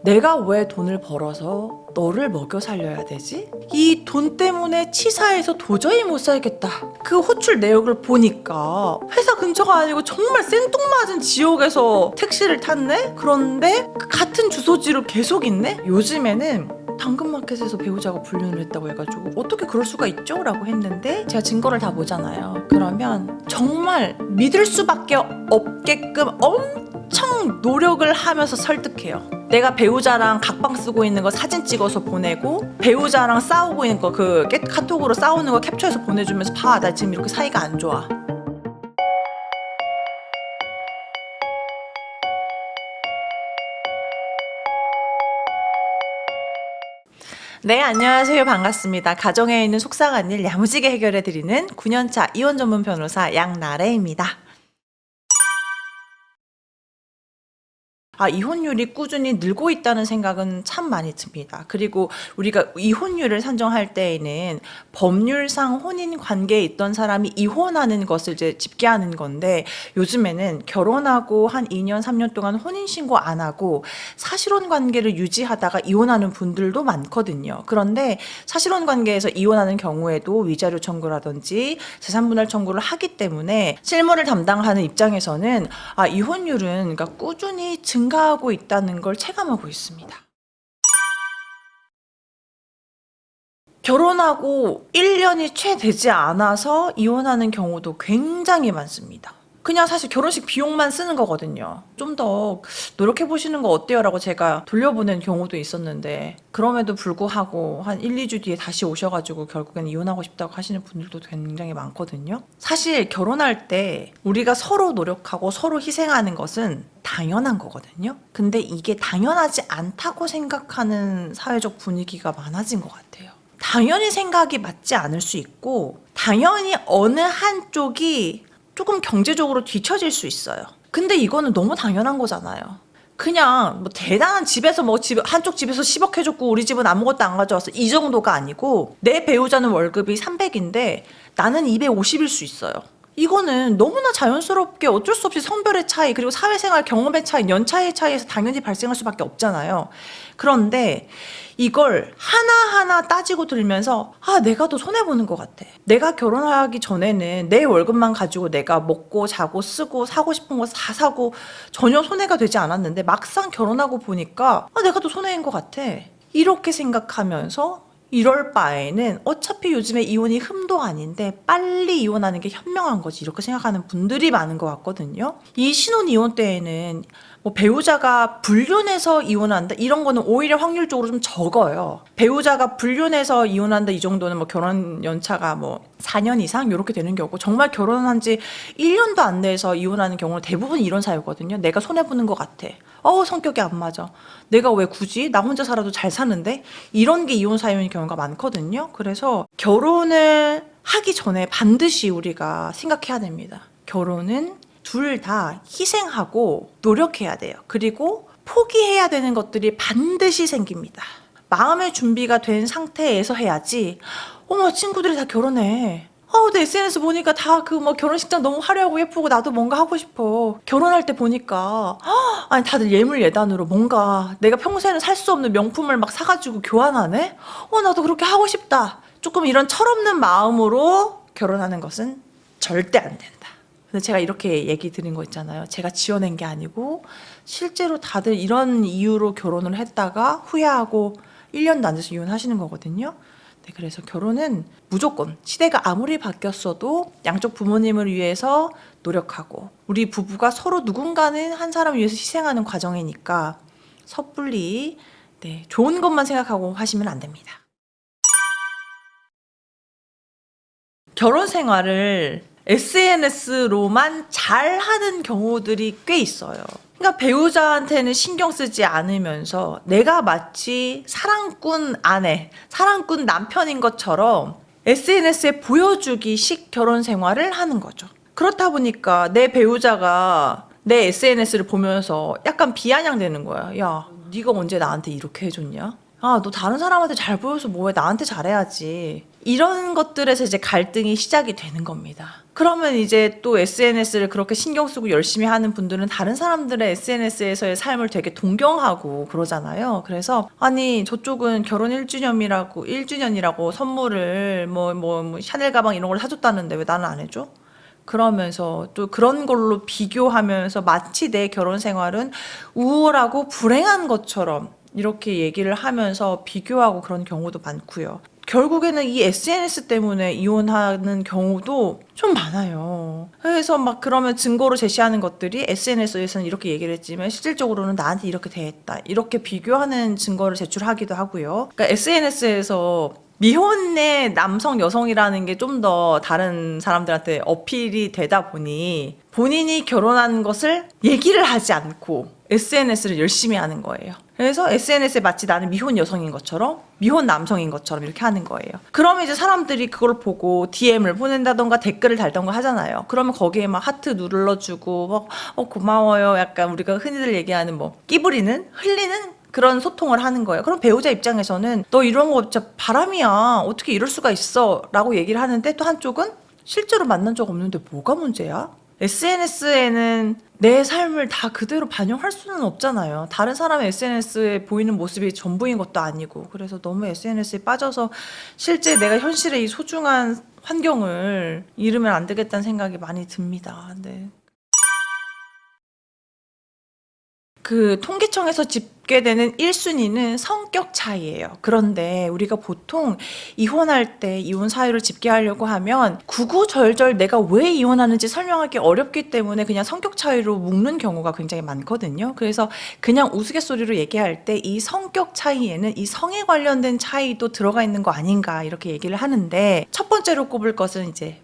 내가 왜 돈을 벌어서 너를 먹여 살려야 되지? 이 돈 때문에 치사해서 도저히 못 살겠다. 그 호출 내역을 보니까 회사 근처가 아니고 정말 생뚱맞은 지역에서 택시를 탔네? 그런데 그 같은 주소지로 계속 있네? 요즘에는 당근마켓에서 배우자가 불륜을 했다고 해가지고 어떻게 그럴 수가 있죠? 라고 했는데 제가 증거를 다 보잖아요. 그러면 정말 믿을 수밖에 없게끔 엄청 노력을 하면서 설득해요. 내가 배우자랑 각방 쓰고 있는 거 사진 찍어서 보내고 배우자랑 싸우고 있는 거 그 카톡으로 싸우는 거 캡처해서 보내주면서 봐, 나 지금 이렇게 사이가 안 좋아. 네, 안녕하세요. 반갑습니다. 가정에 있는 속상한 일 야무지게 해결해드리는 9년차 이혼 전문 변호사 양나래입니다. 이혼율이 꾸준히 늘고 있다는 생각은 참 많이 듭니다. 그리고 우리가 이혼율을 산정할 때에는 법률상 혼인 관계에 있던 사람이 이혼하는 것을 이제 집계하는 건데, 요즘에는 결혼하고 한 2년, 3년 동안 혼인신고 안 하고 사실혼 관계를 유지하다가 이혼하는 분들도 많거든요. 그런데 사실혼 관계에서 이혼하는 경우에도 위자료 청구라든지 재산분할 청구를 하기 때문에 실무를 담당하는 입장에서는 이혼율은 그러니까 꾸준히 증가하고 있다는 걸 체감하고 있습니다. 결혼하고 1년이 채 되지 않아서 이혼하는 경우도 굉장히 많습니다. 그냥 사실 결혼식 비용만 쓰는 거거든요. 좀 더 노력해 보시는 거 어때요? 라고 제가 돌려보낸 경우도 있었는데, 그럼에도 불구하고 한 1, 2주 뒤에 다시 오셔가지고 결국엔 이혼하고 싶다고 하시는 분들도 굉장히 많거든요. 사실 결혼할 때 우리가 서로 노력하고 서로 희생하는 것은 당연한 거거든요. 근데 이게 당연하지 않다고 생각하는 사회적 분위기가 많아진 것 같아요. 당연히 생각이 맞지 않을 수 있고, 당연히 어느 한쪽이 조금 경제적으로 뒤처질 수 있어요. 근데 이거는 너무 당연한 거잖아요. 그냥 뭐 대단한 집에서 뭐 한쪽 집에서 10억 해줬고 우리 집은 아무것도 안 가져왔어, 이 정도가 아니고, 내 배우자는 월급이 300인데 나는 250일 수 있어요. 이거는 너무나 자연스럽게 어쩔 수 없이 성별의 차이, 그리고 사회생활 경험의 차이, 연차의 차이에서 당연히 발생할 수밖에 없잖아요. 그런데 이걸 하나하나 따지고 들면서 내가 더 손해보는 것 같아. 내가 결혼하기 전에는 내 월급만 가지고 내가 먹고 자고 쓰고 사고 싶은 거 다 사고 전혀 손해가 되지 않았는데, 막상 결혼하고 보니까 내가 더 손해인 것 같아. 이렇게 생각하면서 이럴 바에는 어차피 요즘에 이혼이 흠도 아닌데 빨리 이혼하는 게 현명한 거지, 이렇게 생각하는 분들이 많은 것 같거든요. 이 신혼 이혼 때에는 뭐 배우자가 불륜해서 이혼한다 이런 거는 오히려 확률적으로 좀 적어요. 배우자가 불륜해서 이혼한다 이 정도는 뭐 결혼 연차가 뭐 4년 이상 이렇게 되는 경우고, 정말 결혼한 지 1년도 안 돼서 이혼하는 경우는 대부분 이런 사유거든요. 내가 손해보는 것 같아. 성격이 안 맞아. 내가 왜 굳이? 나 혼자 살아도 잘 사는데? 이런 게 이혼 사유인 경우가 많거든요. 그래서 결혼을 하기 전에 반드시 우리가 생각해야 됩니다. 결혼은 둘 다 희생하고 노력해야 돼요. 그리고 포기해야 되는 것들이 반드시 생깁니다. 마음의 준비가 된 상태에서 해야지. 어머, 친구들이 다 결혼해. 내 SNS 보니까 다 그 뭐 결혼식장 너무 화려하고 예쁘고 나도 뭔가 하고 싶어. 결혼할 때 보니까 아니 다들 예물 예단으로 뭔가 내가 평소에는 살 수 없는 명품을 막 사가지고 교환하네? 나도 그렇게 하고 싶다. 조금 이런 철없는 마음으로 결혼하는 것은 절대 안 된다. 근데 제가 이렇게 얘기 드린 거 있잖아요. 제가 지어낸 게 아니고 실제로 다들 이런 이유로 결혼을 했다가 후회하고 1년도 안 돼서 이혼하시는 거거든요. 네, 그래서 결혼은 무조건 시대가 아무리 바뀌었어도 양쪽 부모님을 위해서 노력하고, 우리 부부가 서로 누군가는 한 사람을 위해서 희생하는 과정이니까 섣불리 좋은 것만 생각하고 하시면 안 됩니다. 결혼 생활을 SNS로만 잘하는 경우들이 꽤 있어요. 그러니까 배우자한테는 신경 쓰지 않으면서 내가 마치 사랑꾼 아내, 사랑꾼 남편인 것처럼 SNS에 보여주기식 결혼 생활을 하는 거죠. 그렇다 보니까 내 배우자가 내 SNS를 보면서 약간 비아냥대는 거야. 야, 네가 언제 나한테 이렇게 해줬냐? 너 다른 사람한테 잘 보여서 뭐해, 나한테 잘해야지. 이런 것들에서 이제 갈등이 시작이 되는 겁니다. 그러면 이제 또 SNS를 그렇게 신경 쓰고 열심히 하는 분들은 다른 사람들의 SNS에서의 삶을 되게 동경하고 그러잖아요. 그래서 아니 저쪽은 결혼 1주년이라고 선물을 뭐 샤넬 가방 이런 걸 사줬다는데 왜 나는 안 해줘? 그러면서 또 그런 걸로 비교하면서 마치 내 결혼 생활은 우울하고 불행한 것처럼 이렇게 얘기를 하면서 비교하고 그런 경우도 많고요. 결국에는 이 SNS 때문에 이혼하는 경우도 좀 많아요. 그래서 막 그러면 증거로 제시하는 것들이 SNS에서는 이렇게 얘기를 했지만 실질적으로는 나한테 이렇게 대했다. 이렇게 비교하는 증거를 제출하기도 하고요. 그러니까 SNS에서 미혼의 남성, 여성이라는 게 좀 더 다른 사람들한테 어필이 되다 보니 본인이 결혼한 것을 얘기를 하지 않고 SNS를 열심히 하는 거예요. 그래서 SNS에 마치 나는 미혼 여성인 것처럼 미혼 남성인 것처럼 이렇게 하는 거예요. 그러면 이제 사람들이 그걸 보고 DM을 보낸다던가 댓글을 달던가 하잖아요. 그러면 거기에 막 하트 눌러주고 막 고마워요. 약간 우리가 흔히들 얘기하는 뭐 끼부리는 흘리는 그런 소통을 하는 거예요. 그럼 배우자 입장에서는 너 이런 거 진짜 바람이야. 어떻게 이럴 수가 있어. 라고 얘기를 하는데 또 한쪽은 실제로 만난 적 없는데 뭐가 문제야? SNS에는 내 삶을 다 그대로 반영할 수는 없잖아요. 다른 사람의 SNS에 보이는 모습이 전부인 것도 아니고. 그래서 너무 SNS에 빠져서 실제 내가 현실의 이 소중한 환경을 잃으면 안 되겠다는 생각이 많이 듭니다. 네. 그 통계청에서 집계되는 1순위는 성격 차이예요. 그런데 우리가 보통 이혼할 때 이혼 사유를 집계하려고 하면 구구절절 내가 왜 이혼하는지 설명하기 어렵기 때문에 그냥 성격 차이로 묶는 경우가 굉장히 많거든요. 그래서 그냥 우스갯소리로 얘기할 때 이 성격 차이에는 이 성에 관련된 차이도 들어가 있는 거 아닌가 이렇게 얘기를 하는데 첫 번째로 꼽을 것은 이제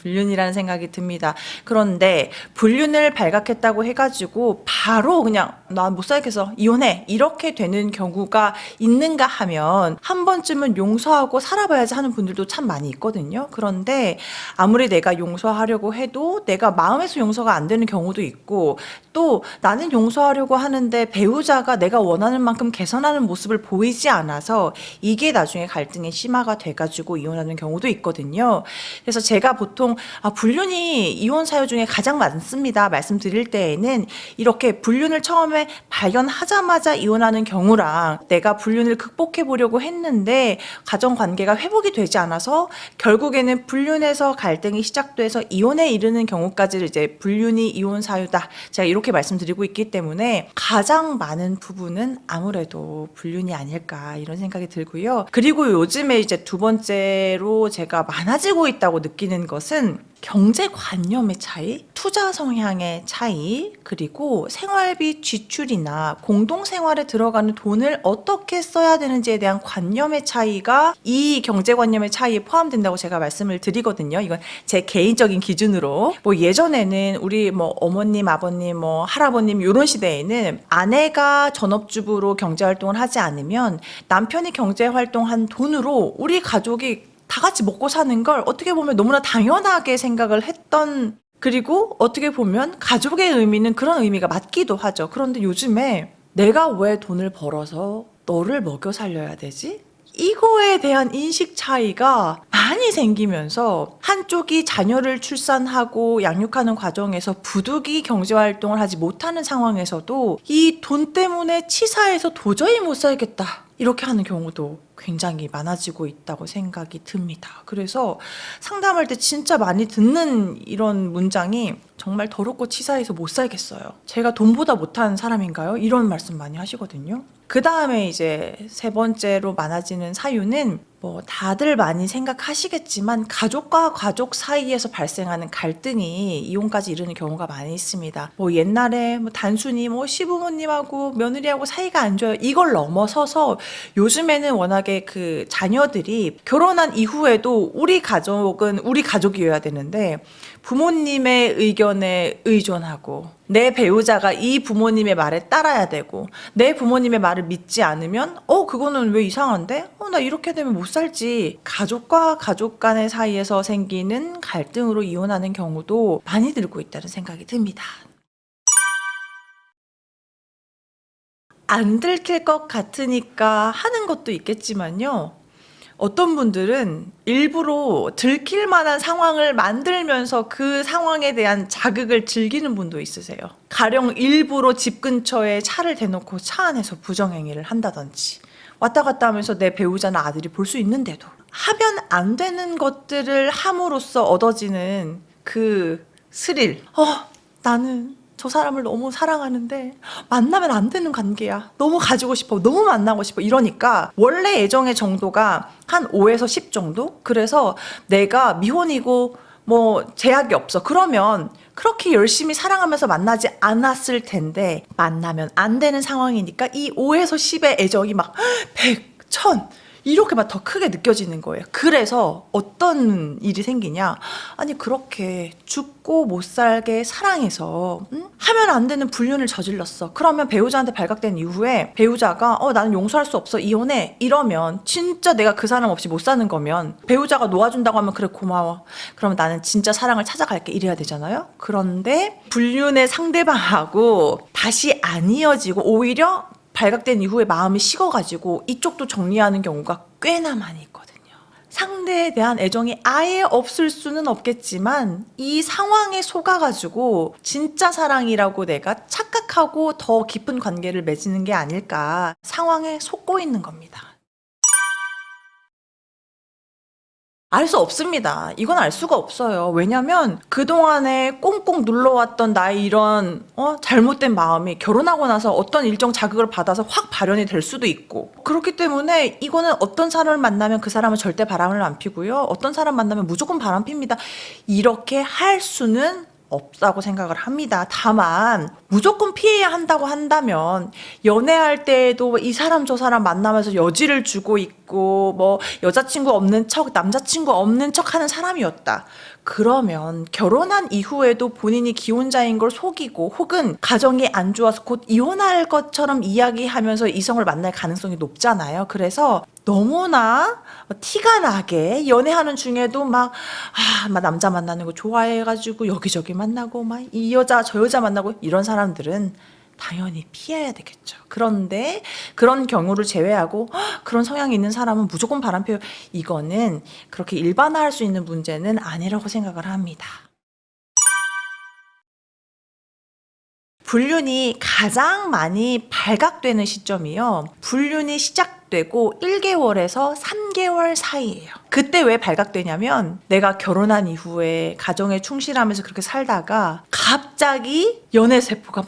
불륜이라는 생각이 듭니다. 그런데 불륜을 발각했다고 해가지고 바로 그냥 나 못 살겠어 이혼해 이렇게 되는 경우가 있는가 하면 한 번쯤은 용서하고 살아봐야지 하는 분들도 참 많이 있거든요. 그런데 아무리 내가 용서하려고 해도 내가 마음에서 용서가 안 되는 경우도 있고 또 나는 용서하려고 하는데 배우자가 내가 원하는 만큼 개선하는 모습을 보이지 않아서 이게 나중에 갈등의 심화가 돼가지고 이혼하는 경우도 있거든요. 그래서 제가 보통 불륜이 이혼 사유 중에 가장 많습니다 말씀드릴 때에는 이렇게 불륜을 처음에 발견하자마자 이혼하는 경우랑 내가 불륜을 극복해 보려고 했는데 가정 관계가 회복이 되지 않아서 결국에는 불륜에서 갈등이 시작돼서 이혼에 이르는 경우까지를 이제 불륜이 이혼 사유다 제가 이렇게 말씀드리고 있기 때문에 가장 많은 부분은 아무래도 불륜이 아닐까 이런 생각이 들고요. 그리고 요즘에 이제 두 번째로 제가 많아지고 있다고 느끼는 것은 경제관념의 차이, 투자 성향의 차이, 그리고 생활비 지출이나 공동생활에 들어가는 돈을 어떻게 써야 되는지에 대한 관념의 차이가 이 경제관념의 차이에 포함된다고 제가 말씀을 드리거든요. 이건 제 개인적인 기준으로. 뭐 예전에는 우리 뭐 어머님, 아버님, 뭐 할아버님 이런 시대에는 아내가 전업주부로 경제활동을 하지 않으면 남편이 경제활동한 돈으로 우리 가족이 다 같이 먹고 사는 걸 어떻게 보면 너무나 당연하게 생각을 했던 그리고 어떻게 보면 가족의 의미는 그런 의미가 맞기도 하죠. 그런데 요즘에 내가 왜 돈을 벌어서 너를 먹여 살려야 되지? 이거에 대한 인식 차이가 많이 생기면서 한쪽이 자녀를 출산하고 양육하는 과정에서 부득이 경제활동을 하지 못하는 상황에서도 이 돈 때문에 치사해서 도저히 못 살겠다. 이렇게 하는 경우도 굉장히 많아지고 있다고 생각이 듭니다. 그래서 상담할 때 진짜 많이 듣는 이런 문장이 정말 더럽고 치사해서 못 살겠어요. 제가 돈보다 못한 사람인가요? 이런 말씀 많이 하시거든요. 그 다음에 이제 세 번째로 많아지는 사유는 뭐 다들 많이 생각하시겠지만 가족과 가족 사이에서 발생하는 갈등이 이혼까지 이르는 경우가 많이 있습니다. 뭐 옛날에 뭐 단순히 뭐 시부모님하고 며느리하고 사이가 안 좋아요. 이걸 넘어서서 요즘에는 워낙에 그 자녀들이 결혼한 이후에도 우리 가족은 우리 가족이어야 되는데 부모님의 의견에 의존하고 내 배우자가 이 부모님의 말에 따라야 되고 내 부모님의 말을 믿지 않으면 그거는 왜 이상한데? 나 이렇게 되면 못 살지. 가족과 가족 간의 사이에서 생기는 갈등으로 이혼하는 경우도 많이 들고 있다는 생각이 듭니다. 안 들킬 것 같으니까 하는 것도 있겠지만요. 어떤 분들은 일부러 들킬 만한 상황을 만들면서 그 상황에 대한 자극을 즐기는 분도 있으세요. 가령 일부러 집 근처에 차를 대놓고 차 안에서 부정행위를 한다든지 왔다 갔다 하면서 내 배우자나 아들이 볼 수 있는데도 하면 안 되는 것들을 함으로써 얻어지는 그 스릴. 나는 저 사람을 너무 사랑하는데 만나면 안 되는 관계야. 너무 가지고 싶어. 너무 만나고 싶어. 이러니까 원래 애정의 정도가 한 5에서 10 정도? 그래서 내가 미혼이고 뭐 제약이 없어. 그러면 그렇게 열심히 사랑하면서 만나지 않았을 텐데 만나면 안 되는 상황이니까 이 5에서 10의 애정이 막 100, 1000 이렇게 막 더 크게 느껴지는 거예요. 그래서 어떤 일이 생기냐? 아니 그렇게 죽고 못 살게 사랑해서 하면 안 되는 불륜을 저질렀어. 그러면 배우자한테 발각된 이후에 배우자가 나는 용서할 수 없어 이혼해 이러면 진짜 내가 그 사람 없이 못 사는 거면 배우자가 놓아준다고 하면 그래 고마워. 그러면 나는 진짜 사랑을 찾아갈게 이래야 되잖아요. 그런데 불륜의 상대방하고 다시 안 이어지고 오히려 발각된 이후에 마음이 식어가지고 이쪽도 정리하는 경우가 꽤나 많이 있거든요. 상대에 대한 애정이 아예 없을 수는 없겠지만 이 상황에 속아가지고 진짜 사랑이라고 내가 착각하고 더 깊은 관계를 맺는 게 아닐까. 상황에 속고 있는 겁니다. 알 수 없습니다. 이건 알 수가 없어요. 왜냐면 그동안에 꽁꽁 눌러왔던 나의 이런 잘못된 마음이 결혼하고 나서 어떤 일정 자극을 받아서 확 발현이 될 수도 있고 그렇기 때문에 이거는 어떤 사람을 만나면 그 사람은 절대 바람을 안 피고요. 어떤 사람 만나면 무조건 바람 핍니다. 이렇게 할 수는 없다고 생각을 합니다. 다만 무조건 피해야 한다고 한다면 연애할 때에도 이 사람 저 사람 만나면서 여지를 주고 있고 뭐 여자친구 없는 척 남자친구 없는 척 하는 사람이었다. 그러면 결혼한 이후에도 본인이 기혼자인 걸 속이고 혹은 가정이 안 좋아서 곧 이혼할 것처럼 이야기하면서 이성을 만날 가능성이 높잖아요. 그래서 너무나 티가 나게 연애하는 중에도 막 남자 만나는 거 좋아해가지고 여기저기 만나고 막 이 여자 저 여자 만나고 이런 사람들은 당연히 피해야 되겠죠. 그런데 그런 경우를 제외하고 그런 성향이 있는 사람은 무조건 바람펴요. 이거는 그렇게 일반화할 수 있는 문제는 아니라고 생각을 합니다. 불륜이 가장 많이 발각되는 시점이요. 불륜이 시작되고 1개월에서 3개월 사이예요. 그때 왜 발각되냐면 내가 결혼한 이후에 가정에 충실하면서 그렇게 살다가 갑자기 연애 세포가 막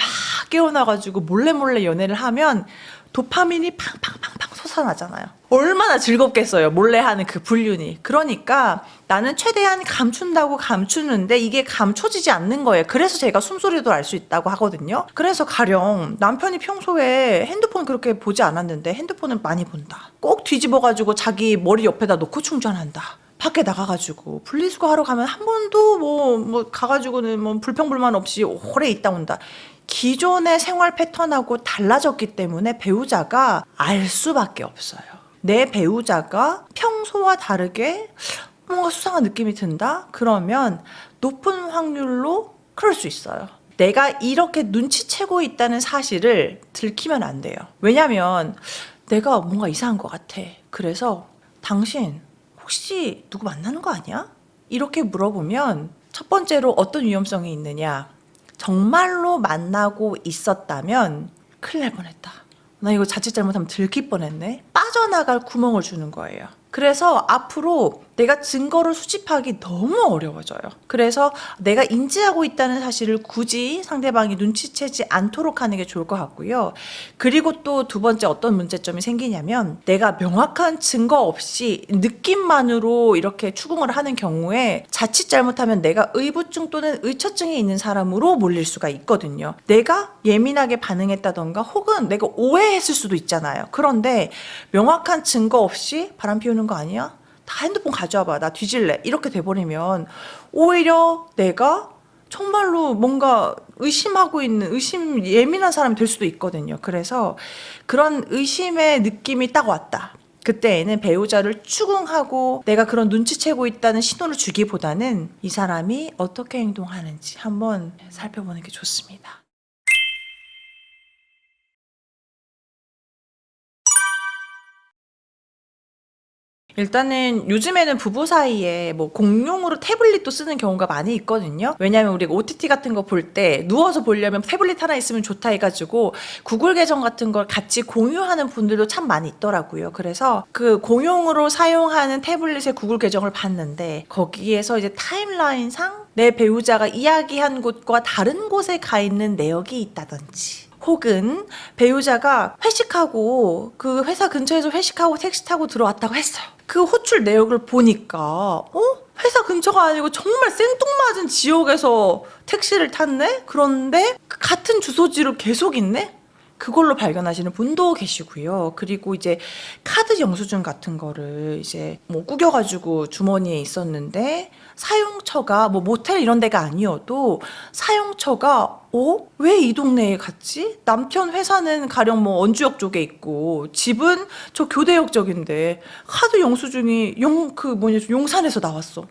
깨어나가지고 몰래 연애를 하면 도파민이 팡팡팡팡 솟아나잖아요. 얼마나 즐겁겠어요. 몰래 하는 그 불륜이. 그러니까 나는 최대한 감춘다고 감추는데 이게 감춰지지 않는 거예요. 그래서 제가 숨소리도 알 수 있다고 하거든요. 그래서 가령 남편이 평소에 핸드폰 그렇게 보지 않았는데 핸드폰을 많이 본다. 꼭 뒤집어가지고 자기 머리 옆에다 놓고 충전한다. 밖에 나가가지고 분리수거 하러 가면 한 번도 뭐 가가지고는 뭐 불평불만 없이 오래 있다 온다. 기존의 생활 패턴하고 달라졌기 때문에 배우자가 알 수밖에 없어요. 내 배우자가 평소와 다르게 뭔가 수상한 느낌이 든다? 그러면 높은 확률로 그럴 수 있어요. 내가 이렇게 눈치채고 있다는 사실을 들키면 안 돼요. 왜냐면 내가 뭔가 이상한 것 같아. 그래서 당신 혹시 누구 만나는 거 아니야? 이렇게 물어보면 첫 번째로 어떤 위험성이 있느냐? 정말로 만나고 있었다면 큰일 날 뻔했다. 나 이거 자칫 잘못하면 들킬 뻔했네. 빠져나갈 구멍을 주는 거예요. 그래서 앞으로 내가 증거를 수집하기 너무 어려워져요. 그래서 내가 인지하고 있다는 사실을 굳이 상대방이 눈치채지 않도록 하는 게 좋을 것 같고요. 그리고 또 두 번째 어떤 문제점이 생기냐면 내가 명확한 증거 없이 느낌만으로 이렇게 추궁을 하는 경우에 자칫 잘못하면 내가 의부증 또는 의처증이 있는 사람으로 몰릴 수가 있거든요. 내가 예민하게 반응했다던가 혹은 내가 오해했을 수도 있잖아요. 그런데 명확한 증거 없이 바람 피우는 거 아니야? 다 핸드폰 가져와봐. 나 뒤질래. 이렇게 돼버리면 오히려 내가 정말로 뭔가 의심하고 있는 의심 예민한 사람이 될 수도 있거든요. 그래서 그런 의심의 느낌이 딱 왔다. 그때에는 배우자를 추궁하고 내가 그런 눈치채고 있다는 신호를 주기보다는 이 사람이 어떻게 행동하는지 한번 살펴보는 게 좋습니다. 일단은 요즘에는 부부 사이에 뭐 공용으로 태블릿도 쓰는 경우가 많이 있거든요. 왜냐면 우리가 OTT 같은 거 볼 때 누워서 보려면 태블릿 하나 있으면 좋다 해가지고 구글 계정 같은 걸 같이 공유하는 분들도 참 많이 있더라고요. 그래서 그 공용으로 사용하는 태블릿의 구글 계정을 봤는데 거기에서 이제 타임라인상 내 배우자가 이야기한 곳과 다른 곳에 가 있는 내역이 있다든지, 혹은 배우자가 회식하고 그 회사 근처에서 회식하고 택시 타고 들어왔다고 했어요. 그 호출 내역을 보니까 회사 근처가 아니고 정말 생뚱맞은 지역에서 택시를 탔네? 그런데 같은 주소지로 계속 있네? 그걸로 발견하시는 분도 계시고요. 그리고 이제 카드 영수증 같은 거를 이제 뭐 구겨가지고 주머니에 있었는데 사용처가 뭐 모텔 이런 데가 아니어도 사용처가 왜 이 동네에 갔지? 남편 회사는 가령 뭐 원주역 쪽에 있고 집은 저 교대역 쪽인데 카드 영수증이 용산에서 나왔어. 헉,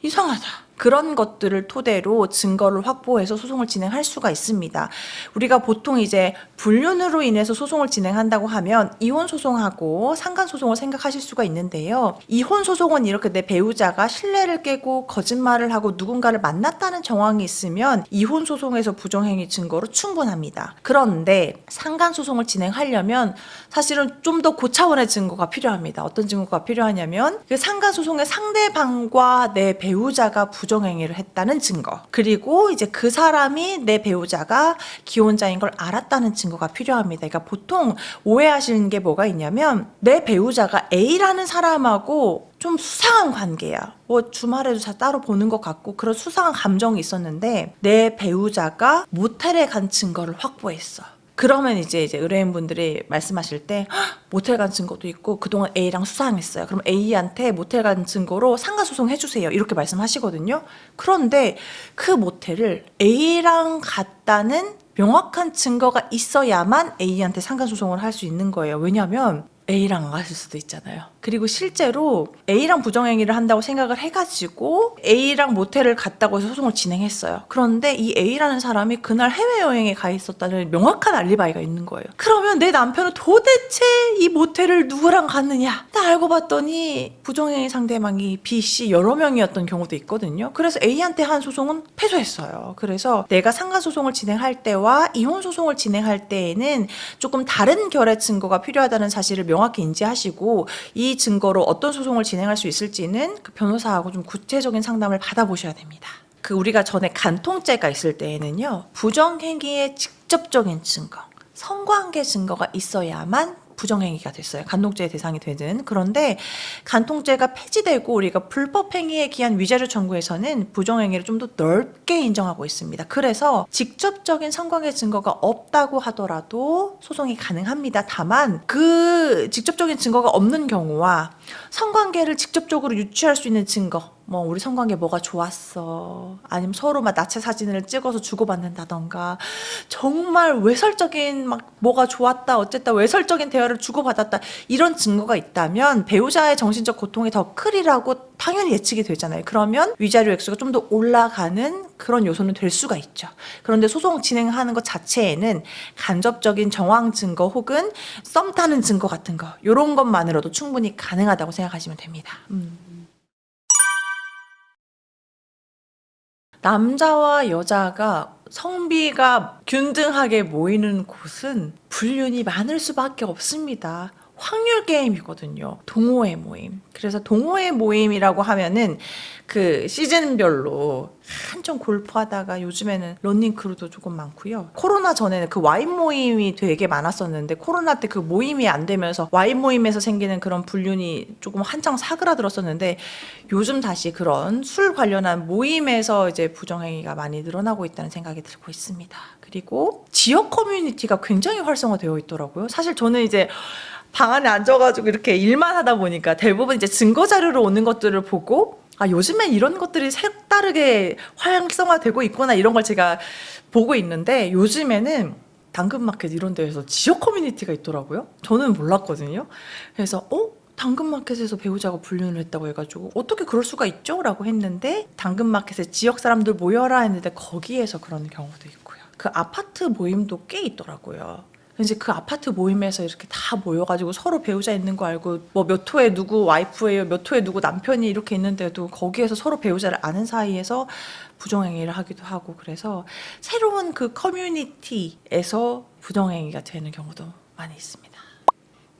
이상하다. 그런 것들을 토대로 증거를 확보해서 소송을 진행할 수가 있습니다. 우리가 보통 이제 불륜으로 인해서 소송을 진행한다고 하면 이혼 소송하고 상간 소송을 생각하실 수가 있는데요. 이혼 소송은 이렇게 내 배우자가 신뢰를 깨고 거짓말을 하고 누군가를 만났다는 정황이 있으면 이혼 소송에서 부정행위 증거로 충분합니다. 그런데 상간 소송을 진행하려면 사실은 좀 더 고차원의 증거가 필요합니다. 어떤 증거가 필요하냐면 그 상간 소송의 상대방과 내 배우자가 부정행위를 했다는 증거, 그리고 이제 그 사람이 내 배우자가 기혼자인 걸 알았다는 증거가 필요합니다. 그러니까 보통 오해하시는 게 뭐가 있냐면 내 배우자가 A라는 사람하고 좀 수상한 관계야. 뭐 주말에도 따로 보는 것 같고 그런 수상한 감정이 있었는데 내 배우자가 모텔에 간 증거를 확보했어. 그러면 이제 의뢰인분들이 말씀하실 때 모텔 간 증거도 있고 그동안 A랑 수상했어요. 그럼 A한테 모텔 간 증거로 상가소송 해주세요. 이렇게 말씀하시거든요. 그런데 그 모텔을 A랑 갔다는 명확한 증거가 있어야만 A한테 상가소송을 할 수 있는 거예요. 왜냐하면 A랑 안 갔을 수도 있잖아요. 그리고 실제로 A랑 부정행위를 한다고 생각을 해가지고 A랑 모텔을 갔다고 해서 소송을 진행했어요. 그런데 이 A라는 사람이 그날 해외여행에 가 있었다는 명확한 알리바이가 있는 거예요. 그러면 내 남편은 도대체 이 모텔을 누구랑 갔느냐? 나 알고 봤더니 부정행위 상대방이 B, C 여러 명이었던 경우도 있거든요. 그래서 A한테 한 소송은 패소했어요. 그래서 내가 상가소송을 진행할 때와 이혼소송을 진행할 때에는 조금 다른 결의 증거가 필요하다는 사실을 명확히 인지하시고 이 증거로 어떤 소송을 진행할 수 있을지는 그 변호사하고 좀 구체적인 상담을 받아보셔야 됩니다. 그 우리가 전에 간통죄가 있을 때에는요, 부정행위의 직접적인 증거, 성관계 증거가 있어야만 부정행위가 됐어요. 간통죄의 대상이 되는. 그런데 간통죄가 폐지되고 우리가 불법행위에 기한 위자료 청구에서는 부정행위를 좀 더 넓게 인정하고 있습니다. 그래서 직접적인 성관계 증거가 없다고 하더라도 소송이 가능합니다. 다만 그 직접적인 증거가 없는 경우와 성관계를 직접적으로 유추할 수 있는 증거, 뭐 우리 성관계 뭐가 좋았어, 아니면 서로 막 나체 사진을 찍어서 주고받는다던가 정말 외설적인 막 뭐가 좋았다 어쨌다 외설적인 대화를 주고받았다 이런 증거가 있다면 배우자의 정신적 고통이 더 크리라고 당연히 예측이 되잖아요. 그러면 위자료 액수가 좀 더 올라가는 그런 요소는 될 수가 있죠. 그런데 소송 진행하는 것 자체에는 간접적인 정황 증거 혹은 썸 타는 증거 같은 거 이런 것만으로도 충분히 가능하다고 생각하시면 됩니다. 남자와 여자가 성비가 균등하게 모이는 곳은 불륜이 많을 수밖에 없습니다. 확률 게임이거든요. 동호회 모임. 그래서 동호회 모임이라고 하면은 그 시즌별로 한참 골프하다가 요즘에는 러닝 크루도 조금 많고요. 코로나 전에는 그 와인 모임이 되게 많았었는데 코로나 때 그 모임이 안 되면서 와인 모임에서 생기는 그런 불륜이 조금 한창 사그라들었었는데 요즘 다시 그런 술 관련한 모임에서 이제 부정행위가 많이 늘어나고 있다는 생각이 들고 있습니다. 그리고 지역 커뮤니티가 굉장히 활성화되어 있더라고요. 사실 저는 이제 방 안에 앉아가지고 이렇게 일만 하다 보니까 대부분 이제 증거 자료로 오는 것들을 보고 요즘엔 이런 것들이 색다르게 활성화되고 있구나 이런 걸 제가 보고 있는데 요즘에는 당근마켓 이런 데에서 지역 커뮤니티가 있더라고요. 저는 몰랐거든요. 그래서 당근마켓에서 배우자가 불륜을 했다고 해가지고 어떻게 그럴 수가 있죠? 라고 했는데 당근마켓에 지역 사람들 모여라 했는데 거기에서 그런 경우도 있고요. 그 아파트 모임도 꽤 있더라고요. 이제 그 아파트 모임에서 이렇게 다 모여가지고 서로 배우자 있는 거 알고 뭐 몇 호에 누구 와이프예요, 몇 호에 누구 남편이 이렇게 있는데도 거기에서 서로 배우자를 아는 사이에서 부정행위를 하기도 하고, 그래서 새로운 그 커뮤니티에서 부정행위가 되는 경우도 많이 있습니다.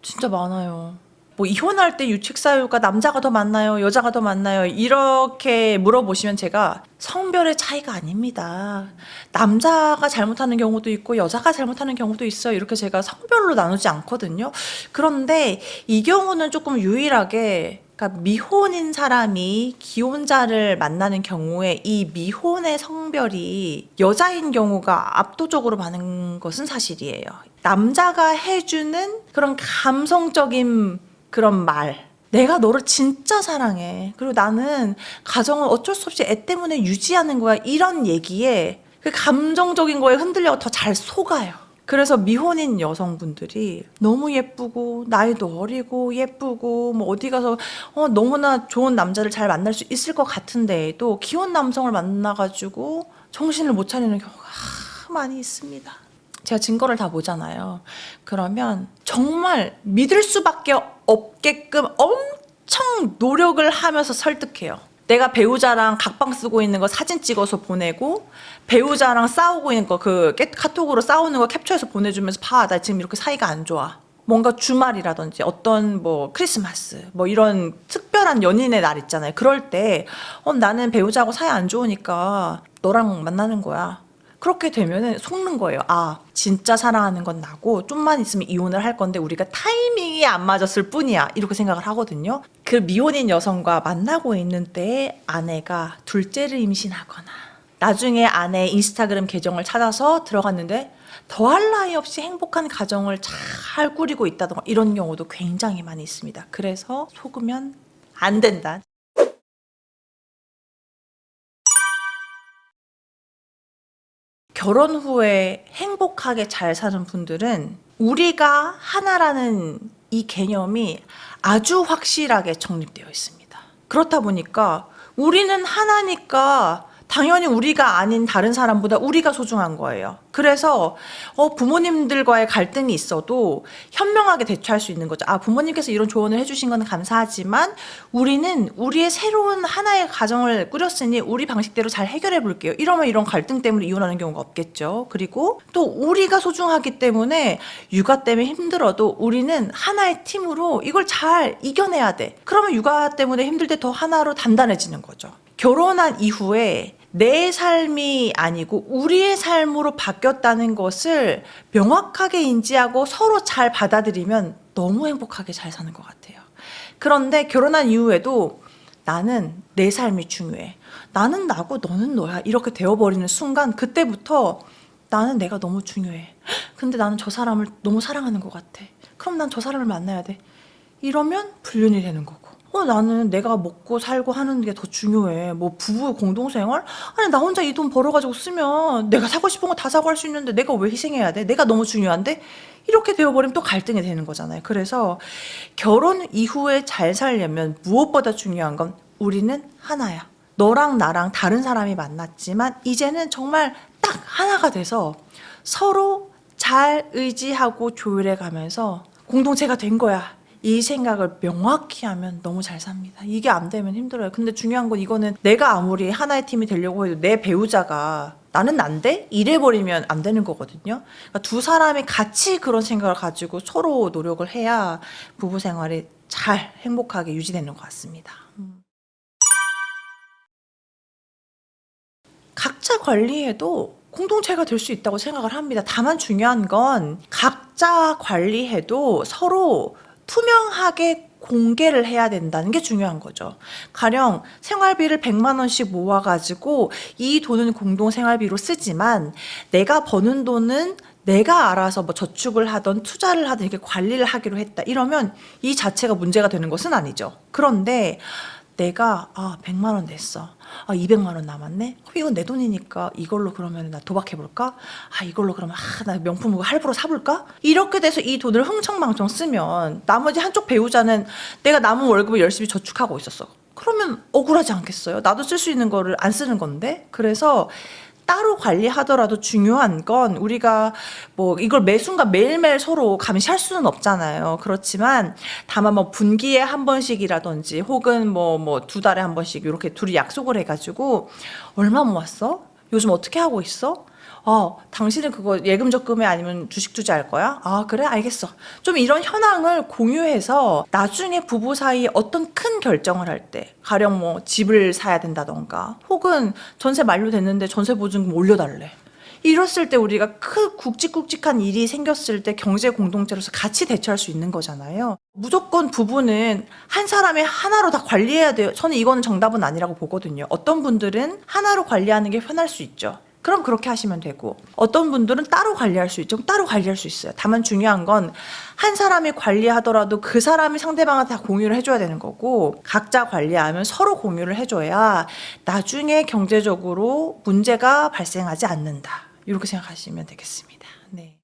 진짜 많아요. 뭐 이혼할 때 유책 사유가 남자가 더 많나요? 여자가 더 많나요? 이렇게 물어보시면 제가 성별의 차이가 아닙니다. 남자가 잘못하는 경우도 있고 여자가 잘못하는 경우도 있어요. 이렇게 제가 성별로 나누지 않거든요. 그런데 이 경우는 조금 유일하게, 그러니까 미혼인 사람이 기혼자를 만나는 경우에 이 미혼의 성별이 여자인 경우가 압도적으로 많은 것은 사실이에요. 남자가 해주는 그런 감성적인 그런 말, 내가 너를 진짜 사랑해, 그리고 나는 가정을 어쩔 수 없이 애 때문에 유지하는 거야, 이런 얘기에 그 감정적인 거에 흔들려 더 잘 속아요. 그래서 미혼인 여성분들이 너무 예쁘고 나이도 어리고 예쁘고 뭐 어디 가서 너무나 좋은 남자를 잘 만날 수 있을 것 같은데도 기혼 남성을 만나가지고 정신을 못 차리는 경우가 많이 있습니다. 제가 증거를 다 보잖아요. 그러면 정말 믿을 수밖에 없게끔 엄청 노력을 하면서 설득해요. 내가 배우자랑 각방 쓰고 있는 거 사진 찍어서 보내고, 배우자랑 싸우고 있는 거 그 카톡으로 싸우는 거 캡처해서 보내주면서 봐, 나 지금 이렇게 사이가 안 좋아. 뭔가 주말이라든지 어떤 뭐 크리스마스 뭐 이런 특별한 연인의 날 있잖아요. 그럴 때 나는 배우자하고 사이 안 좋으니까 너랑 만나는 거야. 그렇게 되면은 속는 거예요. 아, 진짜 사랑하는 건 나고 좀만 있으면 이혼을 할 건데 우리가 타이밍이 안 맞았을 뿐이야, 이렇게 생각을 하거든요. 그 미혼인 여성과 만나고 있는 때에 아내가 둘째를 임신하거나 나중에 아내의 인스타그램 계정을 찾아서 들어갔는데 더할 나위 없이 행복한 가정을 잘 꾸리고 있다던가 이런 경우도 굉장히 많이 있습니다. 그래서 속으면 안 된다. 결혼 후에 행복하게 잘 사는 분들은 우리가 하나라는 이 개념이 아주 확실하게 정립되어 있습니다. 그렇다 보니까 우리는 하나니까 당연히 우리가 아닌 다른 사람보다 우리가 소중한 거예요. 그래서 부모님들과의 갈등이 있어도 현명하게 대처할 수 있는 거죠. 아, 부모님께서 이런 조언을 해주신 건 감사하지만 우리는 우리의 새로운 하나의 가정을 꾸렸으니 우리 방식대로 잘 해결해 볼게요. 이러면 이런 갈등 때문에 이혼하는 경우가 없겠죠. 그리고 또 우리가 소중하기 때문에 육아 때문에 힘들어도 우리는 하나의 팀으로 이걸 잘 이겨내야 돼. 그러면 육아 때문에 힘들 때 더 하나로 단단해지는 거죠. 결혼한 이후에 내 삶이 아니고 우리의 삶으로 바뀌었다는 것을 명확하게 인지하고 서로 잘 받아들이면 너무 행복하게 잘 사는 것 같아요. 그런데 결혼한 이후에도 나는 내 삶이 중요해, 나는 나고 너는 너야, 이렇게 되어버리는 순간 그때부터 나는 내가 너무 중요해, 근데 나는 저 사람을 너무 사랑하는 것 같아, 그럼 난 저 사람을 만나야 돼, 이러면 불륜이 되는 거고, 나는 내가 먹고 살고 하는 게 더 중요해, 뭐 부부 공동생활? 아니, 나 혼자 이 돈 벌어가지고 쓰면 내가 사고 싶은 거 다 사고 할 수 있는데 내가 왜 희생해야 돼? 내가 너무 중요한데? 이렇게 되어버리면 또 갈등이 되는 거잖아요. 그래서 결혼 이후에 잘 살려면 무엇보다 중요한 건 우리는 하나야. 너랑 나랑 다른 사람이 만났지만 이제는 정말 딱 하나가 돼서 서로 잘 의지하고 조율해 가면서 공동체가 된 거야, 이 생각을 명확히 하면 너무 잘 삽니다. 이게 안 되면 힘들어요. 근데 중요한 건 이거는 내가 아무리 하나의 팀이 되려고 해도 내 배우자가 나는 안 돼? 이래버리면 안 되는 거거든요. 그러니까 두 사람이 같이 그런 생각을 가지고 서로 노력을 해야 부부 생활이 잘 행복하게 유지되는 것 같습니다. 각자 관리해도 공동체가 될 수 있다고 생각을 합니다. 다만 중요한 건 각자 관리해도 서로 투명하게 공개를 해야 된다는 게 중요한 거죠. 가령 생활비를 100만 원씩 모아가지고 이 돈은 공동생활비로 쓰지만 내가 버는 돈은 내가 알아서 뭐 저축을 하던 투자를 하든 이렇게 관리를 하기로 했다, 이러면 이 자체가 문제가 되는 것은 아니죠. 그런데 내가 100만 원 냈어, 200만 원 남았네, 이건 내 돈이니까 이걸로 그러면 나 도박해볼까, 이걸로 그러면 나 명품 할부로 사볼까, 이렇게 돼서 이 돈을 흥청망청 쓰면 나머지 한쪽 배우자는 내가 남은 월급을 열심히 저축하고 있었어, 그러면 억울하지 않겠어요? 나도 쓸 수 있는 거를 안 쓰는 건데. 그래서 따로 관리하더라도 중요한 건 우리가 뭐 이걸 매 순간 매일매일 서로 감시할 수는 없잖아요. 그렇지만 다만 뭐 분기에 한 번씩이라든지 혹은 뭐 두 달에 한 번씩 이렇게 둘이 약속을 해가지고 얼마 모았어? 요즘 어떻게 하고 있어? 당신은 그거 예금 적금에 아니면 주식 투자할 거야? 아, 그래? 알겠어. 좀 이런 현황을 공유해서 나중에 부부 사이에 어떤 큰 결정을 할 때, 가령 뭐 집을 사야 된다던가, 혹은 전세 만료됐는데 전세 보증금 올려달래. 이랬을 때 우리가 굵직굵직한 일이 생겼을 때 경제 공동체로서 같이 대처할 수 있는 거잖아요. 무조건 부부는 한 사람이 하나로 다 관리해야 돼요. 저는 이거는 정답은 아니라고 보거든요. 어떤 분들은 하나로 관리하는 게 편할 수 있죠. 그럼 그렇게 하시면 되고, 어떤 분들은 따로 관리할 수 있죠. 따로 관리할 수 있어요. 다만 중요한 건 한 사람이 관리하더라도 그 사람이 상대방한테 다 공유를 해줘야 되는 거고, 각자 관리하면 서로 공유를 해줘야 나중에 경제적으로 문제가 발생하지 않는다. 이렇게 생각하시면 되겠습니다. 네.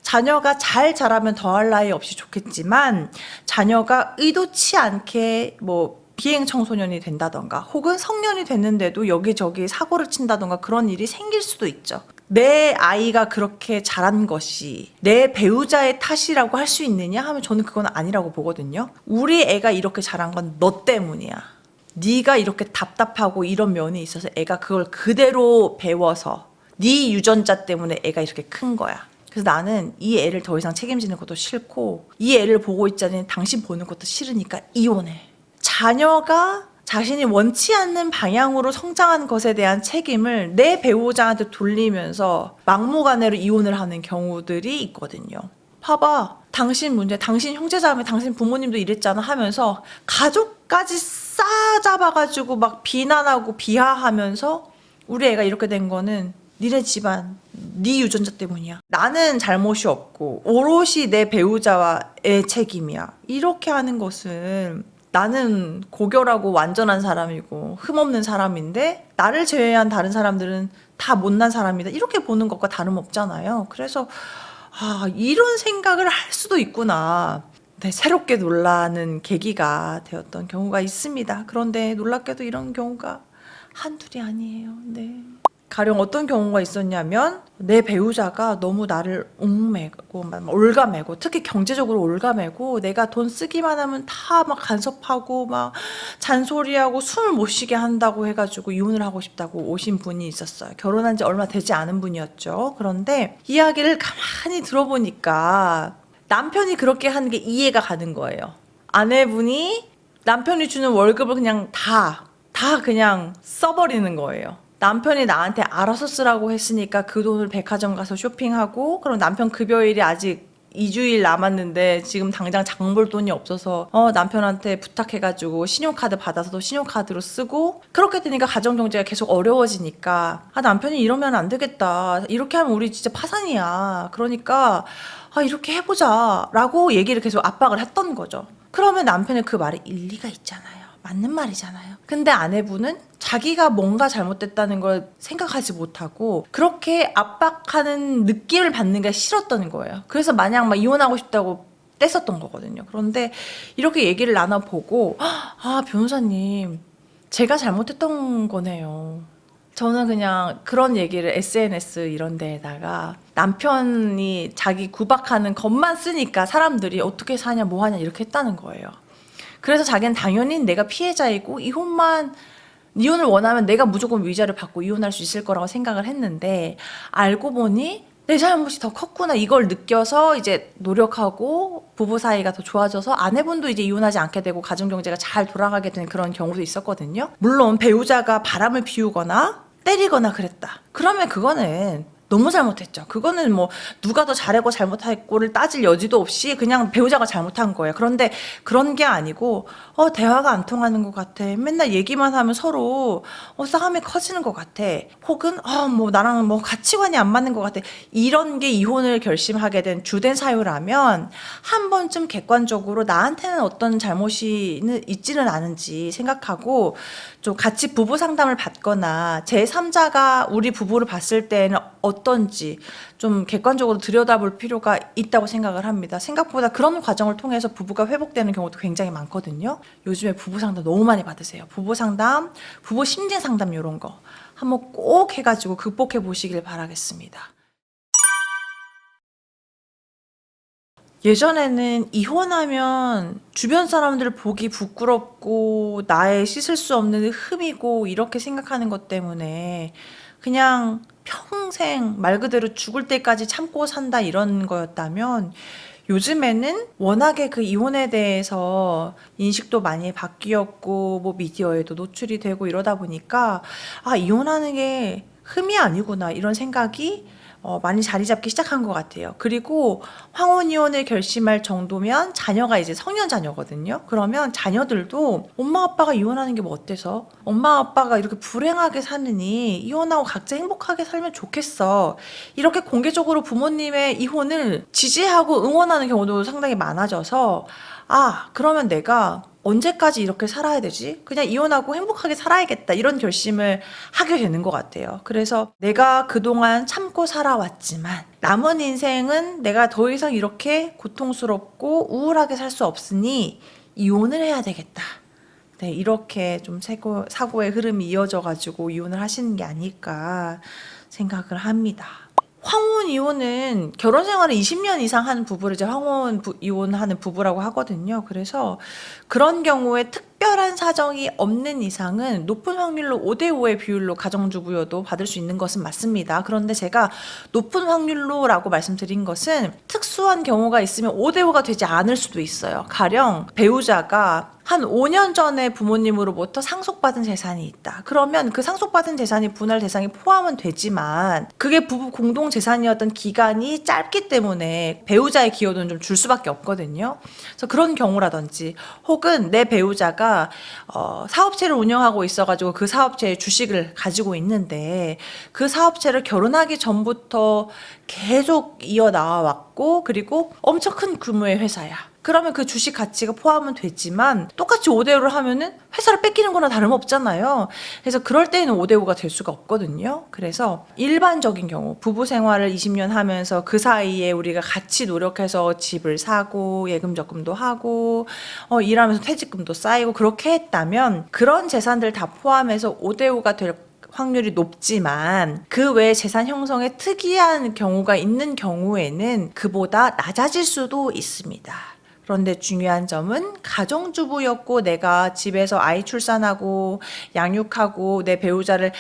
자녀가 잘 자라면 더할 나위 없이 좋겠지만, 자녀가 의도치 않게 뭐 비행 청소년이 된다던가 혹은 성년이 됐는데도 여기저기 사고를 친다던가 그런 일이 생길 수도 있죠. 내 아이가 그렇게 자란 것이 내 배우자의 탓이라고 할 수 있느냐 하면 저는 그건 아니라고 보거든요. 우리 애가 이렇게 자란 건 너 때문이야. 네가 이렇게 답답하고 이런 면이 있어서 애가 그걸 그대로 배워서 네 유전자 때문에 애가 이렇게 큰 거야. 그래서 나는 이 애를 더 이상 책임지는 것도 싫고 이 애를 보고 있자니 당신 보는 것도 싫으니까 이혼해. 자녀가 자신이 원치 않는 방향으로 성장한 것에 대한 책임을 내 배우자한테 돌리면서 막무가내로 이혼을 하는 경우들이 있거든요. 봐봐. 당신 문제, 당신 형제자매, 당신 부모님도 이랬잖아 하면서 가족까지 싸잡아가지고 막 비난하고 비하하면서 우리 애가 이렇게 된 거는 니네 집안, 네 유전자 때문이야. 나는 잘못이 없고 오롯이 내 배우자와의 책임이야. 이렇게 하는 것은 나는 고결하고 완전한 사람이고 흠없는 사람인데 나를 제외한 다른 사람들은 다 못난 사람이다. 이렇게 보는 것과 다름없잖아요. 그래서 이런 생각을 할 수도 있구나. 네, 새롭게 놀라는 계기가 되었던 경우가 있습니다. 그런데 놀랍게도 이런 경우가 한둘이 아니에요. 네. 가령 어떤 경우가 있었냐면 내 배우자가 너무 나를 옥매고 올가매고 특히 경제적으로 올가매고 내가 돈 쓰기만 하면 다 막 간섭하고 막 잔소리하고 숨을 못 쉬게 한다고 해가지고 이혼을 하고 싶다고 오신 분이 있었어요. 결혼한 지 얼마 되지 않은 분이었죠. 그런데 이야기를 가만히 들어보니까 남편이 그렇게 하는 게 이해가 가는 거예요. 아내분이 남편이 주는 월급을 그냥 다 그냥 써버리는 거예요. 남편이 나한테 알아서 쓰라고 했으니까 그 돈을 백화점 가서 쇼핑하고 그럼 남편 급여일이 아직 2주일 남았는데 지금 당장 장 볼 돈이 없어서 남편한테 부탁해가지고 신용카드 받아서도 신용카드로 쓰고 그렇게 되니까 가정경제가 계속 어려워지니까 남편이 이러면 안 되겠다. 이렇게 하면 우리 진짜 파산이야. 그러니까 이렇게 해보자 라고 얘기를 계속 압박을 했던 거죠. 그러면 남편의 그 말에 일리가 있잖아요. 맞는 말이잖아요. 근데 아내분은 자기가 뭔가 잘못됐다는 걸 생각하지 못하고 그렇게 압박하는 느낌을 받는 게 싫었던 거예요. 그래서 마냥 막 이혼하고 싶다고 떼었던 거거든요. 그런데 이렇게 얘기를 나눠보고 변호사님 제가 잘못했던 거네요. 저는 그냥 그런 얘기를 SNS 이런 데에다가 남편이 자기 구박하는 것만 쓰니까 사람들이 어떻게 사냐 뭐 하냐 이렇게 했다는 거예요. 그래서 자기는 당연히 내가 피해자이고 이혼을 원하면 내가 무조건 위자를 받고 이혼할 수 있을 거라고 생각을 했는데 알고 보니 내 잘못이 더 컸구나 이걸 느껴서 이제 노력하고 부부 사이가 더 좋아져서 아내분도 이제 이혼하지 않게 되고 가정경제가 잘 돌아가게 된 그런 경우도 있었거든요. 물론 배우자가 바람을 피우거나 때리거나 그랬다. 그러면 그거는 너무 잘못했죠. 그거는 뭐 누가 더 잘하고 잘못했고를 따질 여지도 없이 그냥 배우자가 잘못한 거예요. 그런데 그런 게 아니고 대화가 안 통하는 것 같아. 맨날 얘기만 하면 서로 싸움이 커지는 것 같아. 혹은 뭐 나랑 뭐 가치관이 안 맞는 것 같아. 이런 게 이혼을 결심하게 된 주된 사유라면 한 번쯤 객관적으로 나한테는 어떤 잘못이 있지는 않은지 생각하고 좀 같이 부부 상담을 받거나 제3자가 우리 부부를 봤을 때는 어떤지 좀 객관적으로 들여다볼 필요가 있다고 생각을 합니다. 생각보다 그런 과정을 통해서 부부가 회복되는 경우도 굉장히 많거든요. 요즘에 부부 상담 너무 많이 받으세요. 부부 상담, 부부 심리 상담 이런 거 한번 꼭 해가지고 극복해 보시길 바라겠습니다. 예전에는 이혼하면 주변 사람들 보기 부끄럽고 나의 씻을 수 없는 흠이고 이렇게 생각하는 것 때문에 그냥 평생 말 그대로 죽을 때까지 참고 산다 이런 거였다면 요즘에는 워낙에 그 이혼에 대해서 인식도 많이 바뀌었고 뭐 미디어에도 노출이 되고 이러다 보니까 아, 이혼하는 게 흠이 아니구나 이런 생각이 많이 자리 잡기 시작한 것 같아요. 그리고 황혼이혼을 결심할 정도면 자녀가 이제 성년 자녀거든요. 그러면 자녀들도 엄마 아빠가 이혼하는 게 뭐 어때서? 엄마 아빠가 이렇게 불행하게 사느니 이혼하고 각자 행복하게 살면 좋겠어. 이렇게 공개적으로 부모님의 이혼을 지지하고 응원하는 경우도 상당히 많아져서 아, 그러면 내가 언제까지 이렇게 살아야 되지? 그냥 이혼하고 행복하게 살아야겠다. 이런 결심을 하게 되는 것 같아요. 그래서 내가 그동안 참고 살아왔지만 남은 인생은 내가 더 이상 이렇게 고통스럽고 우울하게 살 수 없으니 이혼을 해야 되겠다. 네, 이렇게 좀 사고의 흐름이 이어져가지고 이혼을 하시는 게 아닐까 생각을 합니다. 황혼 이혼은 결혼 생활을 20년 이상 하는 부부를 이제 이혼하는 부부라고 하거든요. 그래서 그런 경우에 특별한 사정이 없는 이상은 높은 확률로 5대5의 비율로 가정주부여도 받을 수 있는 것은 맞습니다. 그런데 제가 높은 확률로라고 말씀드린 것은 특수한 경우가 있으면 5대5가 되지 않을 수도 있어요. 가령 배우자가 한 5년 전에 부모님으로부터 상속받은 재산이 있다. 그러면 그 상속받은 재산이 분할 대상에 포함은 되지만 그게 부부 공동 재산이었던 기간이 짧기 때문에 배우자의 기여도는 좀 줄 수밖에 없거든요. 그래서 그런 경우라든지 혹은 내 배우자가 사업체를 운영하고 있어가지고 그 사업체의 주식을 가지고 있는데 그 사업체를 결혼하기 전부터 계속 이어나와 왔고 그리고 엄청 큰 규모의 회사야. 그러면 그 주식 가치가 포함은 되지만 똑같이 5대5를 하면은 회사를 뺏기는 거나 다름없잖아요. 그래서 그럴 때에는 5대5가 될 수가 없거든요. 그래서 일반적인 경우 부부 생활을 20년 하면서 그 사이에 우리가 같이 노력해서 집을 사고 예금 적금도 하고 일하면서 퇴직금도 쌓이고 그렇게 했다면 그런 재산들 다 포함해서 5대5가 될 확률이 높지만 그 외에 재산 형성에 특이한 경우가 있는 경우에는 그보다 낮아질 수도 있습니다. 그런데 중요한 점은 가정주부였고 내가 집에서 아이 출산하고 양육하고 내 배우자를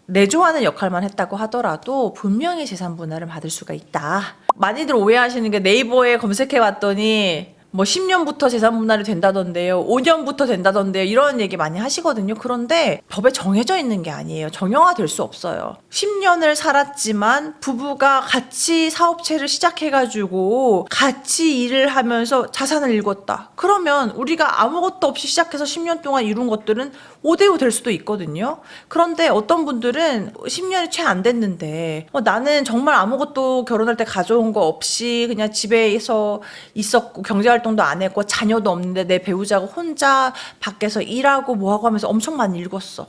내조하는 역할만 했다고 하더라도 분명히 재산 분할을 받을 수가 있다. 많이들 오해하시는 게 네이버에 검색해 봤더니 뭐 10년부터 재산 분할이 된다던데요. 5년부터 된다던데요. 이런 얘기 많이 하시거든요. 그런데 법에 정해져 있는 게 아니에요. 정형화될 수 없어요. 10년을 살았지만 부부가 같이 사업체를 시작해가지고 같이 일을 하면서 자산을 읽었다. 그러면 우리가 아무것도 없이 시작해서 10년 동안 이룬 것들은 5대5 될 수도 있거든요. 그런데 어떤 분들은 10년이 채 안 됐는데 나는 정말 아무것도 결혼할 때 가져온 거 없이 그냥 집에서 있었고 경제활동도 안 했고 자녀도 없는데 내 배우자가 혼자 밖에서 일하고 뭐하고 하면서 엄청 많이 읽었어.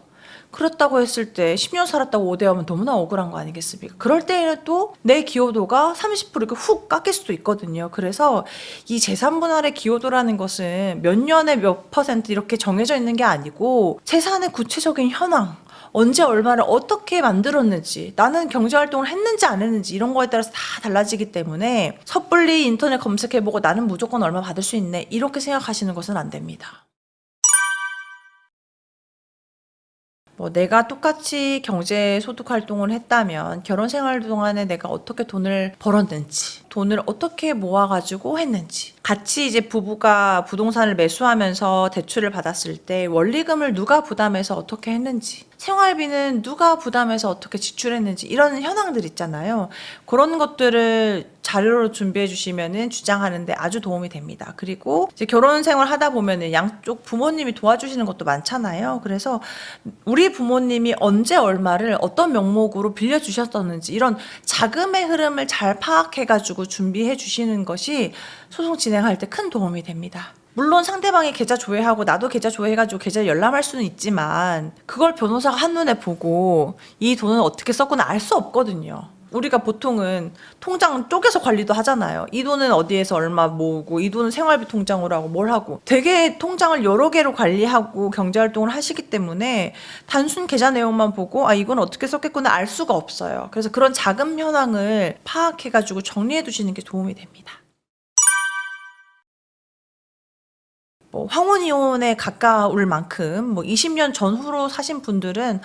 그렇다고 했을 때 10년 살았다고 5대5하면 너무나 억울한 거 아니겠습니까? 그럴 때에는 또 내 기여도가 30% 이렇게 훅 깎일 수도 있거든요. 그래서 이 재산 분할의 기여도라는 것은 몇 년에 몇 퍼센트 이렇게 정해져 있는 게 아니고 재산의 구체적인 현황, 언제 얼마를 어떻게 만들었는지, 나는 경제활동을 했는지 안 했는지 이런 거에 따라서 다 달라지기 때문에 섣불리 인터넷 검색해보고 나는 무조건 얼마 받을 수 있네 이렇게 생각하시는 것은 안 됩니다. 내가 똑같이 경제 소득 활동을 했다면 결혼 생활 동안에 내가 어떻게 돈을 벌었는지, 돈을 어떻게 모아가지고 했는지, 같이 이제 부부가 부동산을 매수하면서 대출을 받았을 때 원리금을 누가 부담해서 어떻게 했는지, 생활비는 누가 부담해서 어떻게 지출했는지 이런 현황들 있잖아요. 그런 것들을 자료로 준비해 주시면은 주장하는데 아주 도움이 됩니다. 그리고 이제 결혼 생활 하다 보면은 양쪽 부모님이 도와주시는 것도 많잖아요. 그래서 우리 부모님이 언제 얼마를 어떤 명목으로 빌려 주셨었는지 이런 자금의 흐름을 잘 파악해 가지고 준비해 주시는 것이 소송 진행할 때 큰 도움이 됩니다. 물론 상대방이 계좌 조회하고 나도 계좌 조회해가지고 계좌 열람할 수는 있지만 그걸 변호사가 한눈에 보고 이 돈은 어떻게 썼구나 알 수 없거든요. 우리가 보통은 통장 쪼개서 관리도 하잖아요. 이 돈은 어디에서 얼마 모으고, 이 돈은 생활비 통장으로 하고 뭘 하고. 되게 통장을 여러 개로 관리하고 경제활동을 하시기 때문에 단순 계좌 내용만 보고 아 이건 어떻게 썼겠구나 알 수가 없어요. 그래서 그런 자금 현황을 파악해가지고 정리해 두시는 게 도움이 됩니다. 뭐 황혼이혼에 가까울 만큼 뭐 20년 전후로 사신 분들은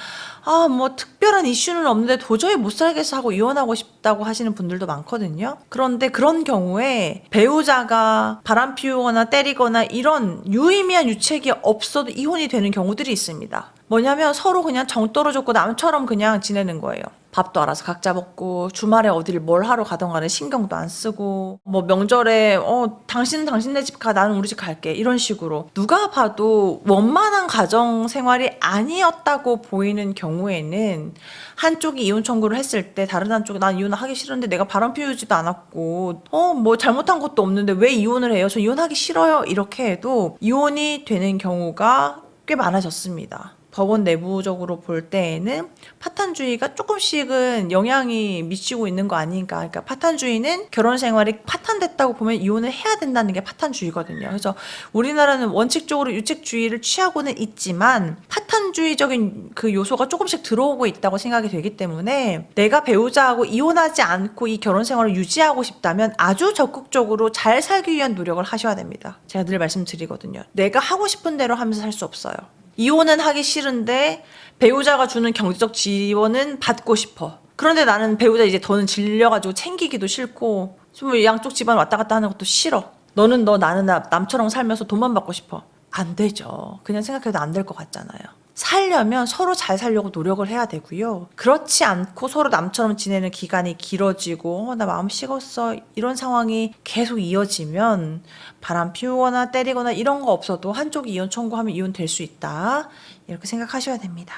아 뭐 특별한 이슈는 없는데 도저히 못 살겠어 하고 이혼하고 싶다고 하시는 분들도 많거든요. 그런데 그런 경우에 배우자가 바람 피우거나 때리거나 이런 유의미한 유책이 없어도 이혼이 되는 경우들이 있습니다. 뭐냐면 서로 그냥 정 떨어졌고 남처럼 그냥 지내는 거예요. 밥도 알아서 각자 먹고 주말에 어디를 뭘 하러 가던 간에 신경도 안 쓰고 뭐 명절에 당신은 당신네 집 가 나는 우리 집 갈게 이런 식으로 누가 봐도 원만한 가정 생활이 아니었다고 보이는 경우에는 한쪽이 이혼 청구를 했을 때 다른 한쪽이 난 이혼하기 싫은데 내가 바람 피우지도 않았고 뭐 잘못한 것도 없는데 왜 이혼을 해요? 저 이혼하기 싫어요. 이렇게 해도 이혼이 되는 경우가 꽤 많아졌습니다. 법원 내부적으로 볼 때에는 파탄주의가 조금씩은 영향이 미치고 있는 거 아닌가. 그러니까 파탄주의는 결혼 생활이 파탄됐다고 보면 이혼을 해야 된다는 게 파탄주의거든요. 그래서 우리나라는 원칙적으로 유책주의를 취하고는 있지만 파탄주의적인 그 요소가 조금씩 들어오고 있다고 생각이 되기 때문에 내가 배우자하고 이혼하지 않고 이 결혼 생활을 유지하고 싶다면 아주 적극적으로 잘 살기 위한 노력을 하셔야 됩니다. 제가 늘 말씀드리거든요. 내가 하고 싶은 대로 하면서 살 수 없어요. 이혼은 하기 싫은데 배우자가 주는 경제적 지원은 받고 싶어. 그런데 나는 배우자 이제 더는 질려가지고 챙기기도 싫고 좀 양쪽 집안 왔다 갔다 하는 것도 싫어. 너는 너 나는 나 남처럼 살면서 돈만 받고 싶어. 안 되죠. 그냥 생각해도 안 될 것 같잖아요. 살려면 서로 잘 살려고 노력을 해야 되고요. 그렇지 않고 서로 남처럼 지내는 기간이 길어지고 나 마음 식었어 이런 상황이 계속 이어지면 바람 피우거나 때리거나 이런 거 없어도 한쪽이 이혼 청구하면 이혼 될 수 있다. 이렇게 생각하셔야 됩니다.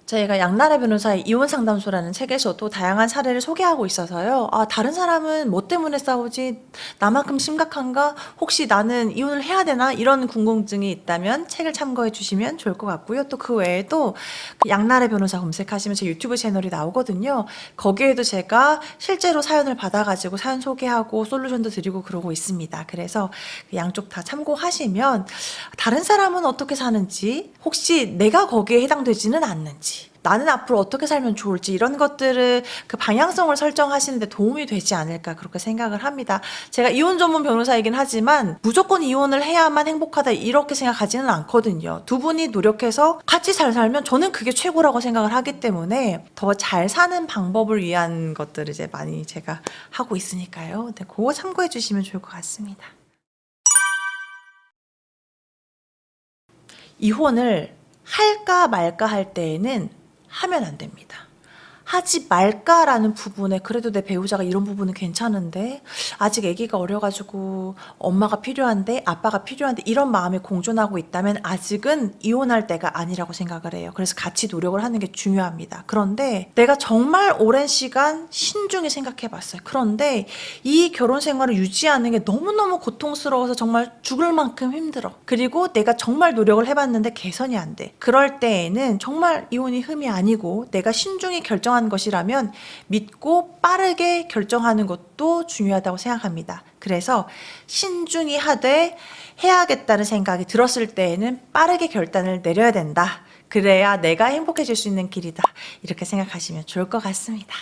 저희가 양나래 변호사의 이혼상담소라는 책에서도 다양한 사례를 소개하고 있어서요. 아, 다른 사람은 뭐 때문에 싸우지? 나만큼 심각한가? 혹시 나는 이혼을 해야 되나? 이런 궁금증이 있다면 책을 참고해 주시면 좋을 것 같고요. 또 그 외에도 양나래 변호사 검색하시면 제 유튜브 채널이 나오거든요. 거기에도 제가 실제로 사연을 받아가지고 사연 소개하고 솔루션도 드리고 그러고 있습니다. 그래서 양쪽 다 참고하시면 다른 사람은 어떻게 사는지, 혹시 내가 거기에 해당되지는 않는지, 나는 앞으로 어떻게 살면 좋을지 이런 것들을 그 방향성을 설정하시는데 도움이 되지 않을까 그렇게 생각을 합니다. 제가 이혼 전문 변호사이긴 하지만 무조건 이혼을 해야만 행복하다 이렇게 생각하지는 않거든요. 두 분이 노력해서 같이 잘 살면 저는 그게 최고라고 생각을 하기 때문에 더 잘 사는 방법을 위한 것들을 이제 많이 제가 하고 있으니까요. 네, 그거 참고해 주시면 좋을 것 같습니다. 이혼을 할까 말까 할 때에는 하면 안 됩니다. 하지 말까라는 부분에 그래도 내 배우자가 이런 부분은 괜찮은데 아직 아기가 어려가지고 엄마가 필요한데 아빠가 필요한데 이런 마음이 공존하고 있다면 아직은 이혼할 때가 아니라고 생각을 해요. 그래서 같이 노력을 하는 게 중요합니다. 그런데 내가 정말 오랜 시간 신중히 생각해 봤어요. 그런데 이 결혼 생활을 유지하는 게 너무너무 고통스러워서 정말 죽을 만큼 힘들어. 그리고 내가 정말 노력을 해봤는데 개선이 안 돼. 그럴 때에는 정말 이혼이 흠이 아니고 내가 신중히 결정한 것이라면 믿고 빠르게 결정하는 것도 중요하다고 생각합니다. 그래서 신중히 하되 해야겠다는 생각이 들었을 때에는 빠르게 결단을 내려야 된다. 그래야 내가 행복해질 수 있는 길이다. 이렇게 생각하시면 좋을 것 같습니다.